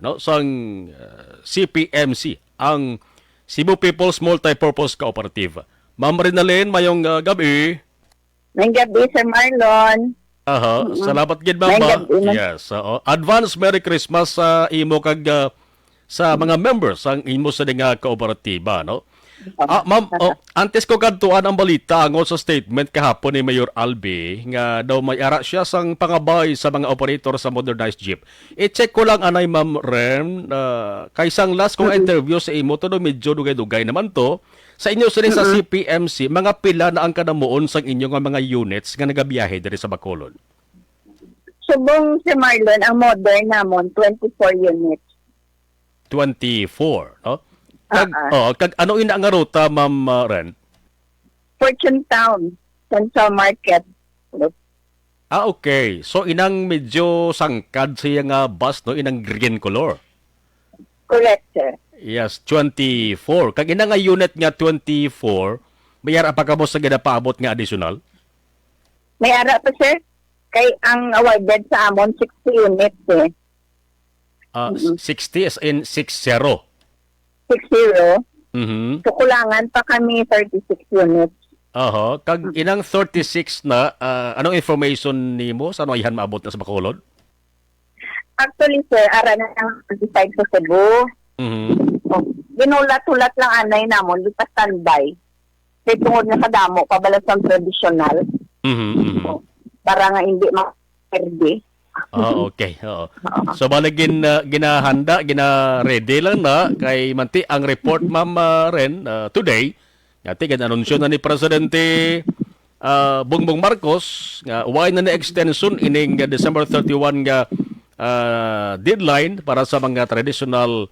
no sang CPMC, ang Cebu People's Multipurpose Cooperative. Ma'am Rinalyn, mayong gabi. May gabi, Sir Marlon. Aha, salamat gid ma'am May ba? gabi, Yes, oo. Advance Merry Christmas sa imo kag sa mga members ang imo sa nga kooperatiba, no? Ma'am, antes ko kadtuan ang balita angon sa statement kahapon ni Mayor Albi nga daw may ara siya sang pangabay sa mga operator sa modernized jeep. I-check ko lang anay Ma'am Ren, kaysang last kong interview sa imo to medyo dugay-dugay naman to. Sa inyo sila sa CPMC, mga pila na ang kanamuon sa inyo nga mga units nga nagabiyahe diri sa Bacolod? Subong, Sir Marlon, ang modern namon, 24 units. 24, no? Kag ano ina nga ruta, Ma'am Ren? Fortune Town, Central Market. Okay. So inang medyo sangkad siya nga bus, no? Inang green color. Correct, sir. Yes, 24. Kag ina nga unit nga 24, mayara pa kamo sa ginapaabot nga additional? May ara pa, sir. Kay ang awarded sa amon, 60 units, eh. 60 as in 60. 60. Mhm. So, kulangan pa kami 36 units. Aha, kag inang 36 na anong information nimo sa ano ihan maabot na sa Bacolod? Actually, sir, ara na ang decide sa Cebu. Mhm. Oh, ginulat-ulat lang anay namon, di pa standby. Kaya tungod na sa damo, pabalas ang tradisyonal. Mhm. Mhm. Oh, para nga hindi ma-perde. Okay. Oo. So balik ginahanda, gina-ready lang na kay manti ang report Ma'am Ren today. Ngati gananunsyo na ni Presidente Bongbong Marcos nga why na extension ining December 31 nga deadline para sa mga traditional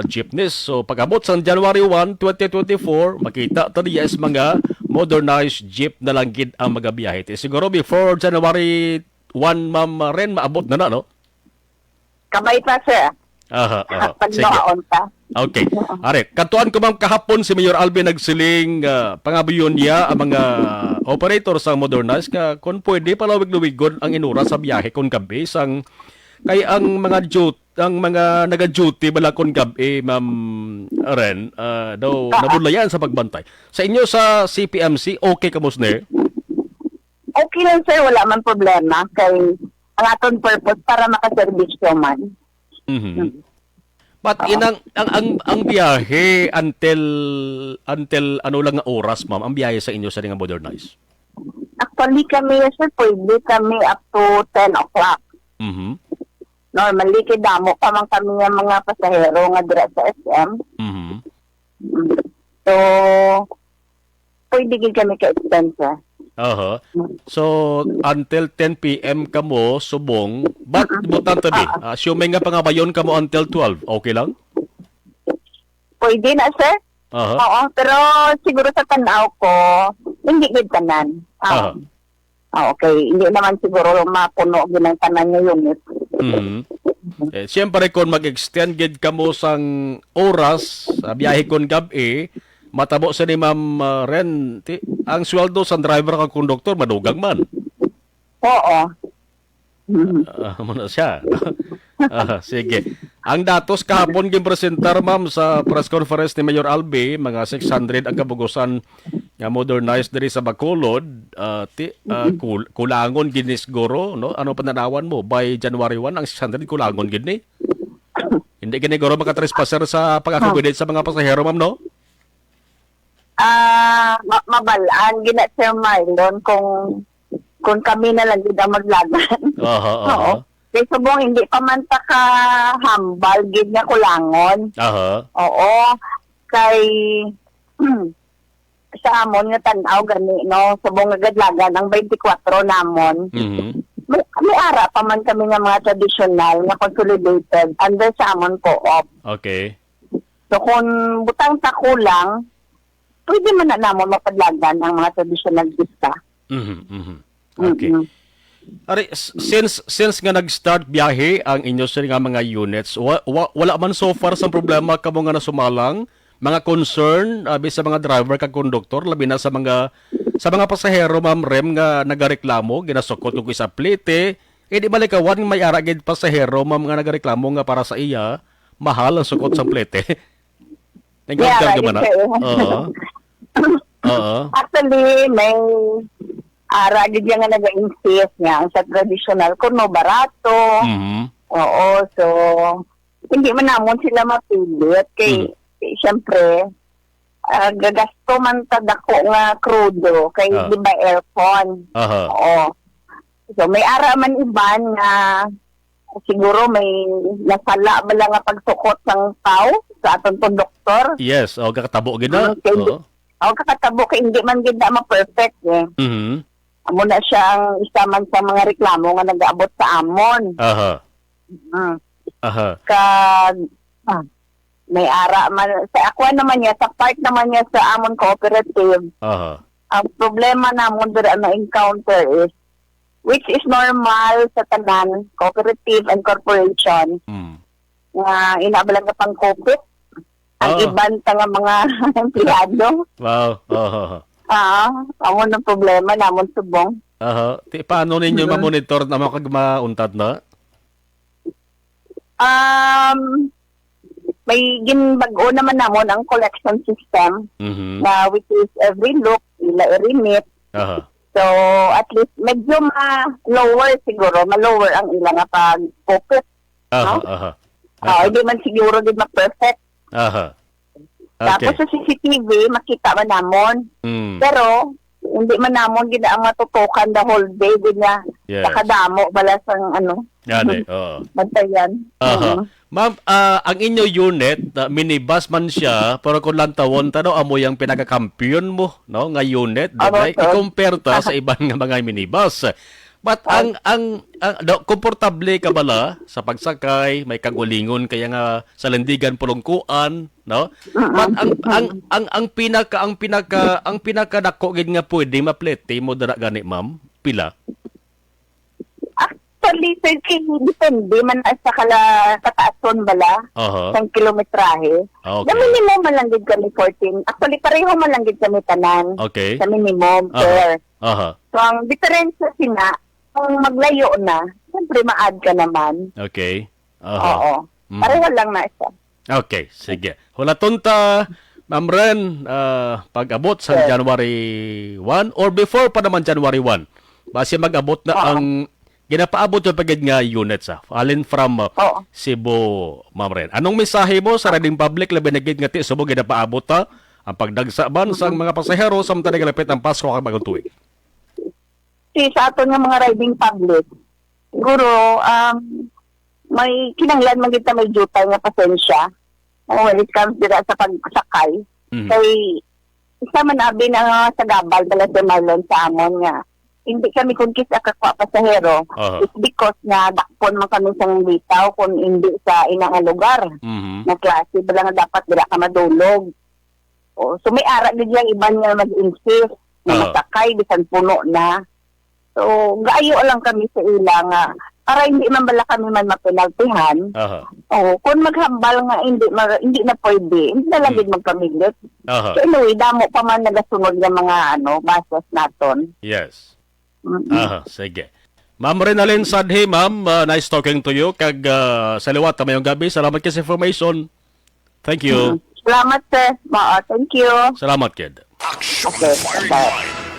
jeepneys. So pag-abot sa January 1, 2024, makita tadi is mga modernized jeep na lang gid ang magabiyahe. Siguro before January 1, Ma'am Ren, maabot na, no? Kamay pa, sir. Aha. Pag Sige. noon pa. Okay. Are, katuan ko ma'am kahapon si Mayor Alvin nagsiling pangabuyon niya ang mga operator sa modernized ka kung pwede palawig-luwigon ang inura sa biyahe kon gabi sang kay ang mga naga-duty bala kon gabi Ma'am Ren daw nabulayan sa pagbantay. Sa inyo sa CPMC okay kamos ne? Okay lang, sir. Wala man problema. Kay ang aton purpose para makaservice man. Mhm. But ang biyahe until ano lang nga oras ma'am ang biyahe sa inyo sa nga modernized? Actually kami, sir, pwede kami up to 10 o'clock. Mhm. Normally, kay damo pa man kami ng mga pasahero nga dira sa SM. Mhm. So, pwede gid kami ka-extend, sir. Aha. So until 10 PM kamo subong but butan tabi. Assuming nga pangabayon kamo until 12. Okay lang? Pwede na, sir? Aha. Oo, pero siguro sa tanaw ko, hindi gid tanan. Aha. Okay, hindi naman siguro mapuno gid ang tanan nga unit. Mhm. Siyempre kung mag-extend gid kamo sang oras sa biyahe kon gabi, matabo sa ni Ma'am Ren, ang sweldo sa driver kag konduktor madugang man. Oo. Muna siya. Sige. Ang datos kahapon gimpresentar ma'am sa press conference ni Mayor Albi, mga 600 ang kabugusan nga modernized diri sa Bacolod. Kulangon gid ni siguro, no? Ano pananawan mo by January 1 ang 600 kulangon gid ni? Hindi gini guro makatrespasser sa pag-accommodate sa mga pasahero ma'am, no? Mabalaan gina Sir Marlon kung kami na lang gid ang maglagan. Oo. Kay subong hindi pa man ta ka hambal gid nga kulangon. Aha. Oo. Kay sa amon nga tan-aw gani no, subong nga gadlagan ang 24 namon. Mhm. May ara pa man kami nga mga traditional nga consolidated under sa amon co-op. Okay. So kung butang sa kulang, pwede man na namon mapadlagan ang mga traditional lista. Mhm. Mhm. Okay. Ari, since nga nag-start biyahe ang inyo sa nga mga units, wala man so far sa problema kamo nga nasumalang, mga concern sa mga driver kag konduktor labi na sa mga pasahero Ma'am Rem nga nagareklamo ginasukot og isa plite di balik kawan may ara gid pasahero ma'am nga nagareklamo nga para sa iya mahal ang sukot sa plete. Nag-order ka ba na? Oo. Oo. Actually, may ara gid nga naga-insist nga sa traditional kuno barato. Mhm. Oo, so hindi man namon sila mapilit kay syempre gagasto man ta dako nga krudo kay di ba aircon. Oo. So may ara man iban nga siguro may nasala ba lang nga pagsukot ng tao sa aton pong doktor. Yes, o kakatabo gid na. Oo. O kakatabo kay hindi man gid na ma-perfect eh. Mhm. Amo na siya ang isa man sa mga reklamo nga nag-aabot sa amon. May ara man sa ako naman niya sa part naman niya sa amon cooperative. Ang problema namon dira na encounter is which is normal sa tanan cooperative and corporation. Nga inabalang ka pang COVID. Ang iban ta nga mga empleyado. Wow. Amo na problema namon subong. Paano ninyo ma-monitor na makagmauntad na? May ginbago naman namon ang collection system na which is every look ila i-remit. So at least medyo ma-lower siguro, ma-lower ang ilang nga pag-focus. Hindi man siguro din ma-perfect. Tapos sa CCTV, makita man namon. Pero hindi man namon gid ang matutukan the whole day din nga nakadamo balas ang bantayan. Ma'am, ang inyo unit, minibus man siya, pero kung lantawon ta no, amoy ang pinaka-kampiyon mo, no, nga unit, diba? I-compare ta sa ibang nga mga minibus. But komportable ka bala sa pagsakay, may kagulingon kaya nga sa landigan pulungkuan, no? But ang pinaka dako gid nga pwede maplete mo dira gani ma'am, pila? Actually, depende man sa kataason bala, sa kilometrahe. Sa minimum man lang gid kami 14. Actually, pareho man lang gid kami tanan. Sa minimum per. So, ang diferensya sina, kung maglayo na, siyempre ma-add ka naman. Oo. Pareho lang na siya. Okay, sige. Hulaton ta, Ma'am Ren, pag-abot sa January 1 or before pa naman January 1, base mag-abot na ang ginapaabot yung pagid nga units alin from Cebu, Ma'am Ren. Anong mensahe mo sa riding public labi na gid nga ti Cebu ginapaabot ta ang pagdagsaban sa mga pasahero samtang nagalapit ang Pasko kag bagong tuig? Sa aton nga mga riding public, siguro may kinanglan man kita may jutay nga pasensya when it comes dira sa pagsakay. Kay isa man abi na sa gabal dala sa Marlon sa amon nga hindi kami kungkis akakwa pasahero. It's because na dakpon man kami sa bitaw kung hindi sa inang lugar. Na klase ba lang dapat dira ka madulog. So may ara gid yang iban nga mag-insist na masakay bisan puno na. So gaayo lang kami sa ila nga para hindi man bala kami man mapinaltihan. Kung maghambal nga hindi na pwede, hindi na lang gid magpamilit. So anyway, damo pa man nagasunod nga mga bases naton. Yes. Sige. Ma'am Renalyn Sadhi, ma'am, nice talking to you. Kag sa liwat na mayong gabi, salamat kay sa information. Thank you. Salamat, sir. Thank you. Salamat, kid. Action Firing Line.